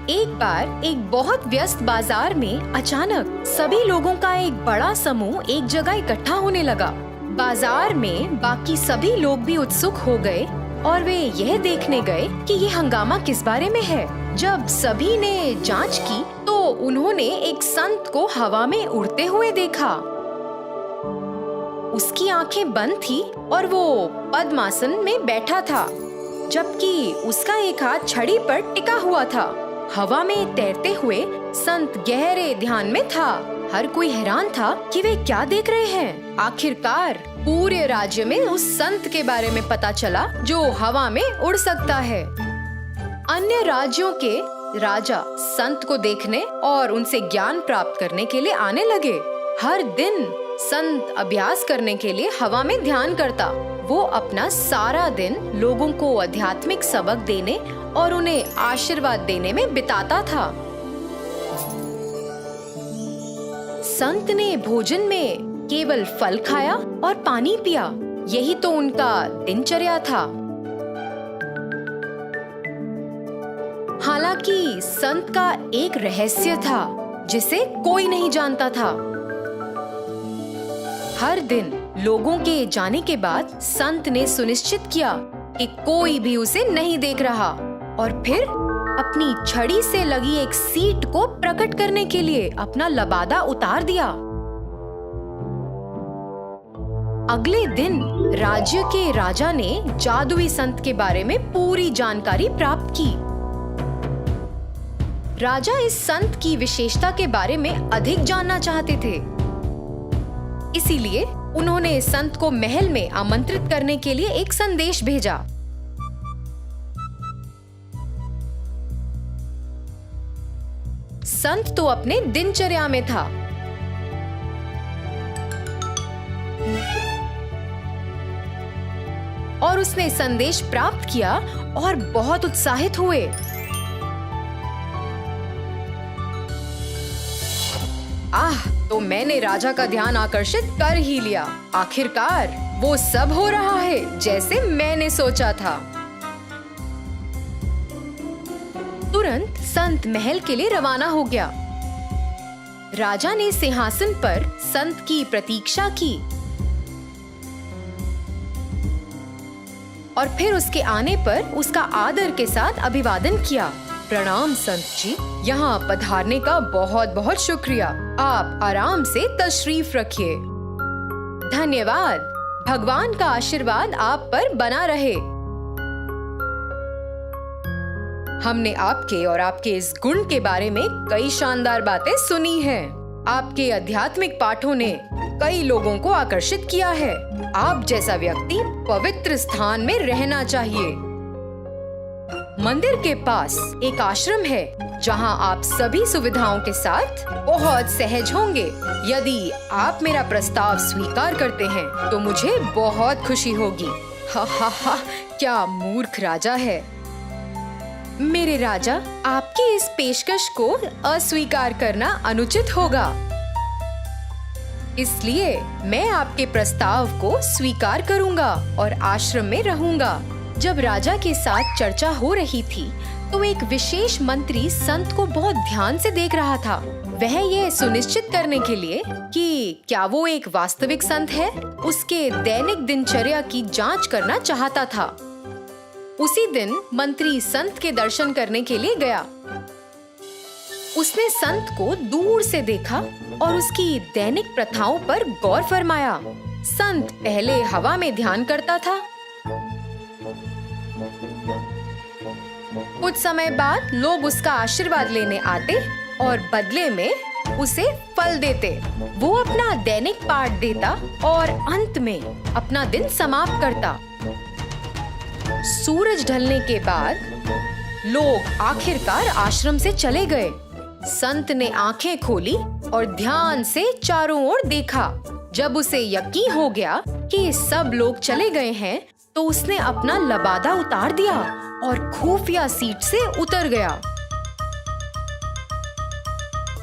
एक बार एक बहुत व्यस्त बाजार में अचानक सभी लोगों का एक बड़ा समूह एक जगह इकट्ठा होने लगा। बाजार में बाकी सभी लोग भी उत्सुक हो गए और वे यह देखने गए कि ये हंगामा किस बारे में है। जब सभी ने जांच की तो उन्होंने एक संत को हवा में उड़ते हुए देखा। उसकी आंखें बंद थी और वो पद्मासन में बैठा था, जबकि उसका एक हाथ छड़ी पर टिका हुआ था। हवा में तैरते हुए संत गहरे ध्यान में था। हर कोई हैरान था कि वे क्या देख रहे हैं। आखिरकार पूरे राज्य में उस संत के बारे में पता चला जो हवा में उड़ सकता है। अन्य राज्यों के राजा संत को देखने और उनसे ज्ञान प्राप्त करने के लिए आने लगे। हर दिन संत अभ्यास करने के लिए हवा में ध्यान करता। वो अपना सारा दिन लोगों को आध्यात्मिक सबक देने और उन्हें आशीर्वाद देने में बिताता था। संत ने भोजन में केवल फल खाया और पानी पिया। यही तो उनका दिनचर्या था। हालांकि संत का एक रहस्य था जिसे कोई नहीं जानता था। हर दिन लोगों के जाने के बाद संत ने सुनिश्चित किया कि कोई भी उसे नहीं देख रहा और फिर अपनी छड़ी से लगी एक सीट को प्रकट करने के लिए अपना लबादा उतार दिया। अगले दिन राज्य के राजा ने जादुई संत के बारे में पूरी जानकारी प्राप्त की। राजा इस संत की विशेषता के बारे में अधिक जानना चाहते थे, इसीलिए उन्होंने संत को महल में आमंत्रित करने के लिए एक संदेश भेजा। संत तो अपने दिनचर्या में था। और उसने संदेश प्राप्त किया और बहुत उत्साहित हुए। तो मैंने राजा का ध्यान आकर्षित कर ही लिया। आखिरकार वो सब हो रहा है जैसे मैंने सोचा था। तुरंत संत महल के लिए रवाना हो गया। राजा ने सिंहासन पर संत की प्रतीक्षा की और फिर उसके आने पर उसका आदर के साथ अभिवादन किया। प्रणाम संत जी, यहाँ पधारने का बहुत बहुत शुक्रिया। आप आराम से तशरीफ रखिए। धन्यवाद। भगवान का आशीर्वाद आप पर बना रहे। हमने आपके और आपके इस गुण के बारे में कई शानदार बातें सुनी हैं। आपके आध्यात्मिक पाठों ने कई लोगों को आकर्षित किया है। आप जैसा व्यक्ति पवित्र स्थान में रहना चाहिए। मंदिर के पास एक आश्रम है जहां आप सभी सुविधाओं के साथ बहुत सहज होंगे। यदि आप मेरा प्रस्ताव स्वीकार करते हैं तो मुझे बहुत खुशी होगी। हा हा हा, क्या मूर्ख राजा है। मेरे राजा, आपकी इस पेशकश को अस्वीकार करना अनुचित होगा, इसलिए मैं आपके प्रस्ताव को स्वीकार करूंगा और आश्रम में रहूंगा। जब राजा के साथ चर्चा हो रही थी तो एक विशेष मंत्री संत को बहुत ध्यान से देख रहा था। वह यह सुनिश्चित करने के लिए कि क्या वो एक वास्तविक संत है, उसके दैनिक दिनचर्या की जांच करना चाहता था। उसी दिन मंत्री संत के दर्शन करने के लिए गया। उसने संत को दूर से देखा और उसकी दैनिक प्रथाओं पर गौर फरमाया। संत पहले हवा में ध्यान करता था। कुछ समय बाद लोग उसका आशीर्वाद लेने आते और बदले में उसे फल देते। वो अपना दैनिक पाठ देता और अंत में अपना दिन समाप्त करता। सूरज ढलने के बाद लोग आखिरकार आश्रम से चले गए। संत ने आंखें खोली और ध्यान से चारों ओर देखा। जब उसे यकीन हो गया कि सब लोग चले गए हैं तो उसने अपना लबादा उतार दिया और खुफिया सीट से उतर गया।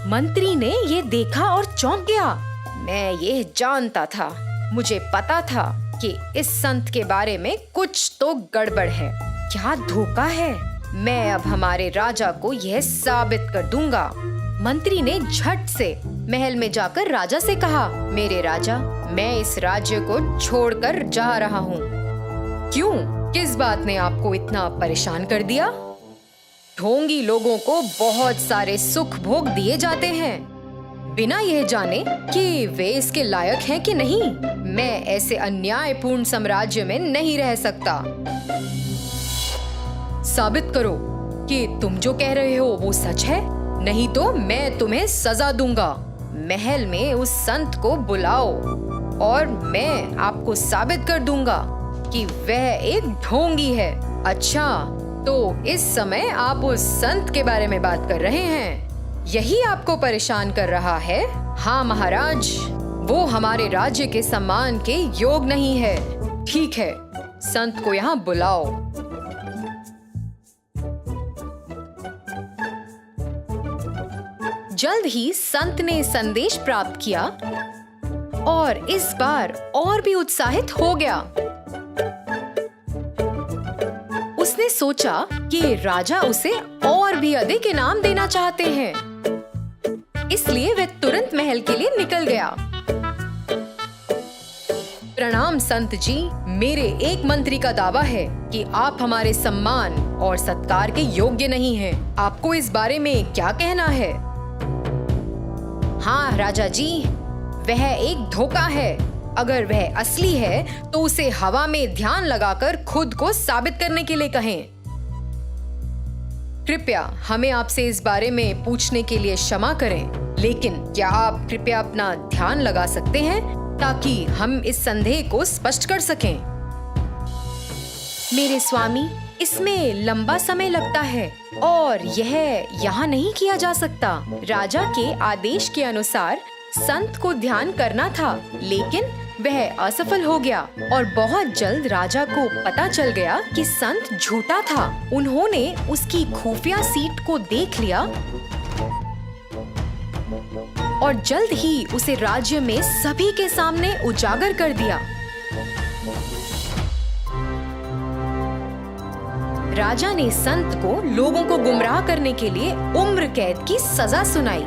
मंत्री ने ये देखा और चौंक गया। मैं ये जानता था, मुझे पता था कि इस संत के बारे में कुछ तो गड़बड़ है। क्या धोखा है। मैं अब हमारे राजा को यह साबित कर दूंगा। मंत्री ने झट से महल में जाकर राजा से कहा, मेरे राजा, मैं इस राज्य को छोड़कर जा रहा हूँ। क्यों? किस बात ने आपको इतना परेशान कर दिया? ढोंगी लोगों को बहुत सारे सुख भोग दिए जाते हैं, बिना यह जाने कि वे इसके लायक हैं कि नहीं। मैं ऐसे अन्यायपूर्ण साम्राज्य में नहीं रह सकता। साबित करो कि तुम जो कह रहे हो वो सच है, नहीं तो मैं तुम्हें सजा दूंगा। महल में उस संत को बुलाओ और मैं आपको साबित कर दूंगा कि वह एक ढोंगी है। अच्छा, तो इस समय आप उस संत के बारे में बात कर रहे हैं? यही आपको परेशान कर रहा है? हाँ महाराज, वो हमारे राज्य के सम्मान के योग नहीं है। ठीक है, संत को यहाँ बुलाओ। जल्द ही संत ने संदेश प्राप्त किया और इस बार और भी उत्साहित हो गया। उसने सोचा कि राजा उसे और भी अधिक इनाम देना चाहते हैं, इसलिए वह तुरंत महल के लिए निकल गया। प्रणाम संत जी, मेरे एक मंत्री का दावा है कि आप हमारे सम्मान और सत्कार के योग्य नहीं हैं। आपको इस बारे में क्या कहना है? हाँ राजा जी, वह एक धोखा है। अगर वह असली है तो उसे हवा में ध्यान लगाकर खुद को साबित करने के लिए कहें। कृपया हमें आपसे इस बारे में पूछने के लिए क्षमा करें, लेकिन क्या आप कृपया अपना ध्यान लगा सकते हैं ताकि हम इस संदेह को स्पष्ट कर सकें? मेरे स्वामी, इसमें लंबा समय लगता है और यह यहाँ नहीं किया जा सकता। राजा के आदेश के अनुसार संत को ध्यान करना था, लेकिन वह असफल हो गया और बहुत जल्द राजा को पता चल गया कि संत झूठा था। उन्होंने उसकी खुफिया सीट को देख लिया और जल्द ही उसे राज्य में सभी के सामने उजागर कर दिया। राजा ने संत को लोगों को गुमराह करने के लिए उम्र कैद की सजा सुनाई।